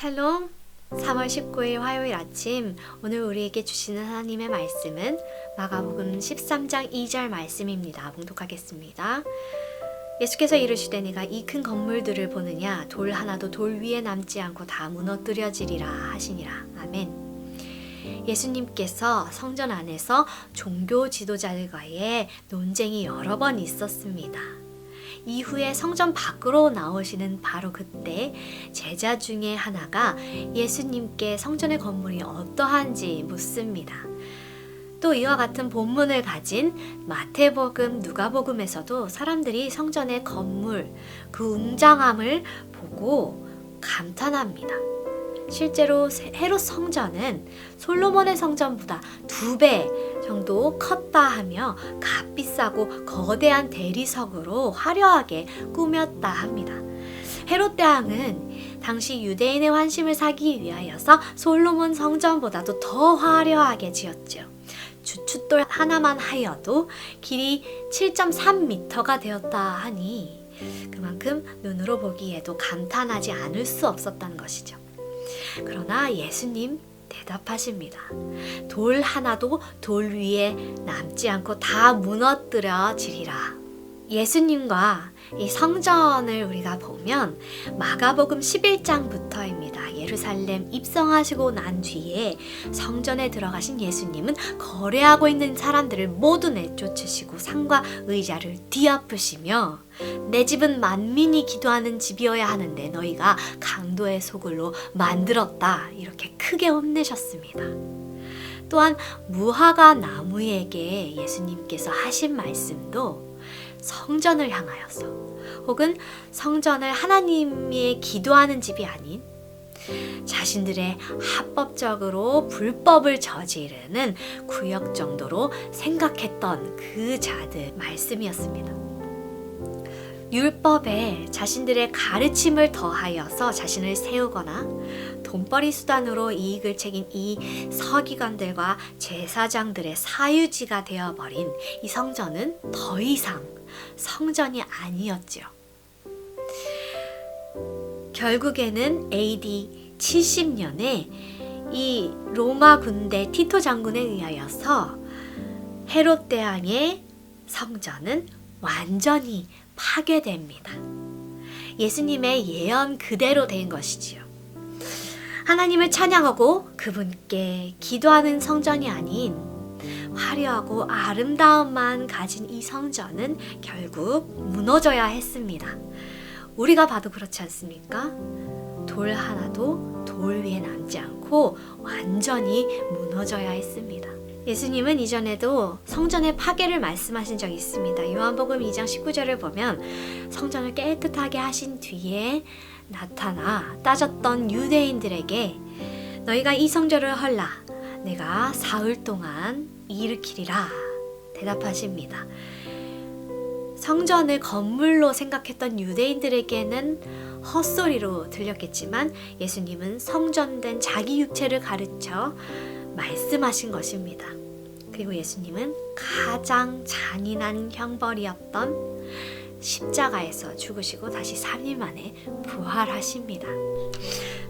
샬롬. 3월 19일 화요일 아침, 오늘 우리에게 주시는 하나님의 말씀은 마가복음 13장 2절 말씀입니다. 봉독하겠습니다. 예수께서 이르시되 네가 이 큰 건물들을 보느냐? 돌 하나도 돌 위에 남지 않고 다 무너뜨려지리라 하시니라. 아멘. 예수님께서 성전 안에서 종교 지도자들과의 논쟁이 여러 번 있었습니다. 이후에 성전 밖으로 나오시는 바로 그때 제자 중에 하나가 예수님께 성전의 건물이 어떠한지 묻습니다. 또 이와 같은 본문을 가진 마태복음, 누가복음에서도 사람들이 성전의 건물, 그 웅장함을 보고 감탄합니다. 실제로 헤롯 성전은 솔로몬의 성전보다 2배 정도 컸다 하며 값비싸고 거대한 대리석으로 화려하게 꾸몄다 합니다. 헤롯 대왕은 당시 유대인의 환심을 사기 위하여서 솔로몬 성전보다도 더 화려하게 지었죠. 주춧돌 하나만 하여도 길이 7.3m가 되었다 하니 그만큼 눈으로 보기에도 감탄하지 않을 수 없었던 것이죠. 그러나 예수님 대답하십니다. 돌 하나도 돌 위에 남지 않고 다 무너뜨려지리라. 예수님과 이 성전을 우리가 보면 마가복음 11장부터입니다. 예루살렘 입성하시고 난 뒤에 성전에 들어가신 예수님은 거래하고 있는 사람들을 모두 내쫓으시고 상과 의자를 뒤엎으시며 내 집은 만민이 기도하는 집이어야 하는데 너희가 강도의 소굴로 만들었다, 이렇게 크게 혼내셨습니다. 또한 무화과 나무에게 예수님께서 하신 말씀도 성전을 향하여서 혹은 성전을 하나님의 기도하는 집이 아닌 자신들의 합법적으로 불법을 저지르는 구역 정도로 생각했던 그 자들 말씀이었습니다. 율법에 자신들의 가르침을 더하여서 자신을 세우거나 돈벌이 수단으로 이익을 챙긴 이 서기관들과 제사장들의 사유지가 되어버린 이 성전은 더 이상 성전이 아니었죠. 결국에는 AD 70년에 이 로마 군대 티토 장군에 의하여서 헤롯 대왕의 성전은 완전히 파괴됩니다. 예수님의 예언 그대로 된 것이지요. 하나님을 찬양하고 그분께 기도하는 성전이 아닌 화려하고 아름다움만 가진 이 성전은 결국 무너져야 했습니다. 우리가 봐도 그렇지 않습니까? 돌 하나도 돌 위에 남지 않고 완전히 무너져야 했습니다. 예수님은 이전에도 성전의 파괴를 말씀하신 적이 있습니다. 요한복음 2장 19절을 보면 성전을 깨끗하게 하신 뒤에 나타나 따졌던 유대인들에게 너희가 이 성전을 헐라 내가 사흘 동안 일으키리라 대답하십니다. 성전을 건물로 생각했던 유대인들에게는 헛소리로 들렸겠지만 예수님은 성전된 자기 육체를 가르쳐 말씀하신 것입니다. 그리고 예수님은 가장 잔인한 형벌이었던 십자가에서 죽으시고 다시 3일 만에 부활하십니다.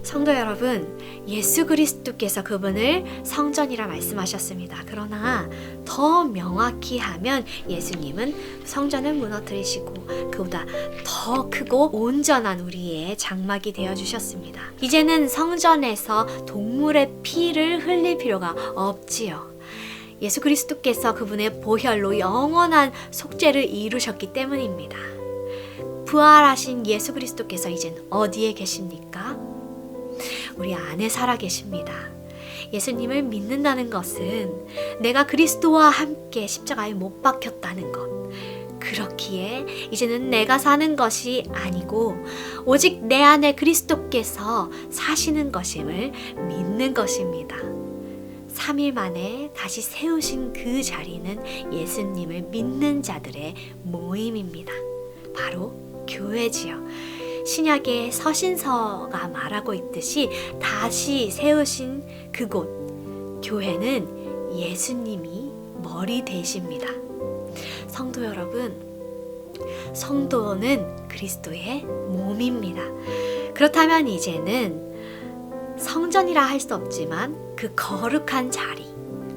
성도 여러분, 예수 그리스도께서 그분을 성전이라 말씀하셨습니다. 그러나 더 명확히 하면 예수님은 성전을 무너뜨리시고 그보다 더 크고 온전한 우리의 장막이 되어주셨습니다. 이제는 성전에서 동물의 피를 흘릴 필요가 없지요. 예수 그리스도께서 그분의 보혈로 영원한 속죄를 이루셨기 때문입니다. 부활하신 예수 그리스도께서 이젠 어디에 계십니까? 우리 안에 살아 계십니다. 예수님을 믿는다는 것은 내가 그리스도와 함께 십자가에 못 박혔다는 것. 그렇기에 이제는 내가 사는 것이 아니고 오직 내 안에 그리스도께서 사시는 것임을 믿는 것입니다. 3일 만에 다시 세우신 그 자리는 예수님을 믿는 자들의 모임입니다. 바로 교회지요. 신약의 서신서가 말하고 있듯이 다시 세우신 그곳, 교회는 예수님이 머리 되십니다. 성도 여러분, 성도는 그리스도의 몸입니다. 그렇다면 이제는 성전이라 할 수 없지만 그 거룩한 자리,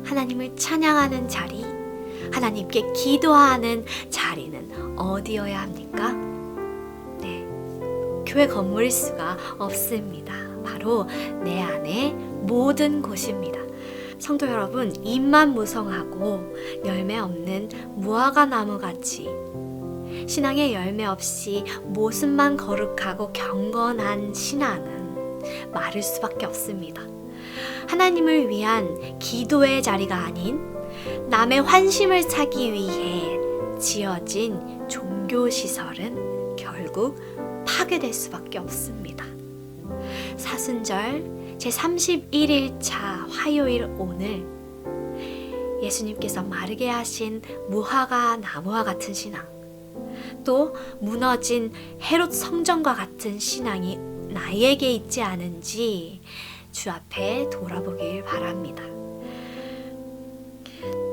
하나님을 찬양하는 자리, 하나님께 기도하는 자리는 어디여야 합니까? 네, 교회 건물일 수가 없습니다. 바로 내 안의 모든 곳입니다. 성도 여러분, 잎만 무성하고 열매 없는 무화과 나무같이 신앙의 열매 없이 모습만 거룩하고 경건한 신앙은 마를 수밖에 없습니다. 하나님을 위한 기도의 자리가 아닌 남의 환심을 사기 위해 지어진 종교시설은 결국 파괴될 수밖에 없습니다. 사순절 제31일차 화요일 오늘 예수님께서 마르게 하신 무화과 나무와 같은 신앙, 또 무너진 헤롯 성전과 같은 신앙이 나에게 있지 않은지 주 앞에 돌아보길 바랍니다.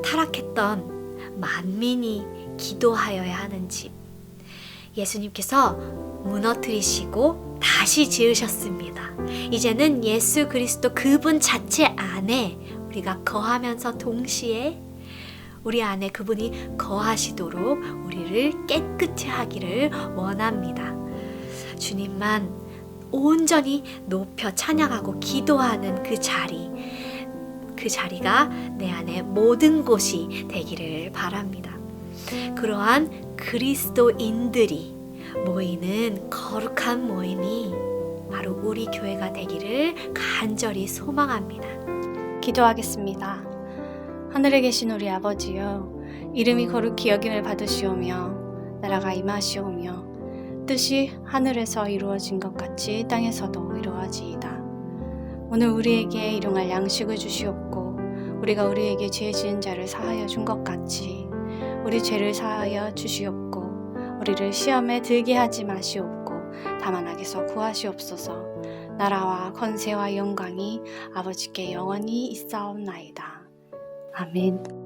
타락했던 만민이 기도하여야 하는 집, 예수님께서 무너뜨리시고 다시 지으셨습니다. 이제는 예수 그리스도 그분 자체 안에 우리가 거하면서 동시에 우리 안에 그분이 거하시도록 우리를 깨끗이 하기를 원합니다. 주님만 온전히 높여 찬양하고 기도하는 그 자리가 내 안에 모든 곳이 되기를 바랍니다. 그러한 그리스도인들이 모이는 거룩한 모임이 바로 우리 교회가 되기를 간절히 소망합니다. 기도하겠습니다. 하늘에 계신 우리 아버지여, 이름이 거룩히 여김을 받으시오며 나라가 임하시오며 뜻이 하늘에서 이루어진 것 같이 땅에서도 이루어지이다. 오늘 우리에게 일용할 양식을 주시옵고 우리가 우리에게 죄 지은 자를 사하여 준 것 같이 우리 죄를 사하여 주시옵고 우리를 시험에 들게 하지 마시옵고 다만 악에서 구하시옵소서. 나라와 권세와 영광이 아버지께 영원히 있사옵나이다. 아멘.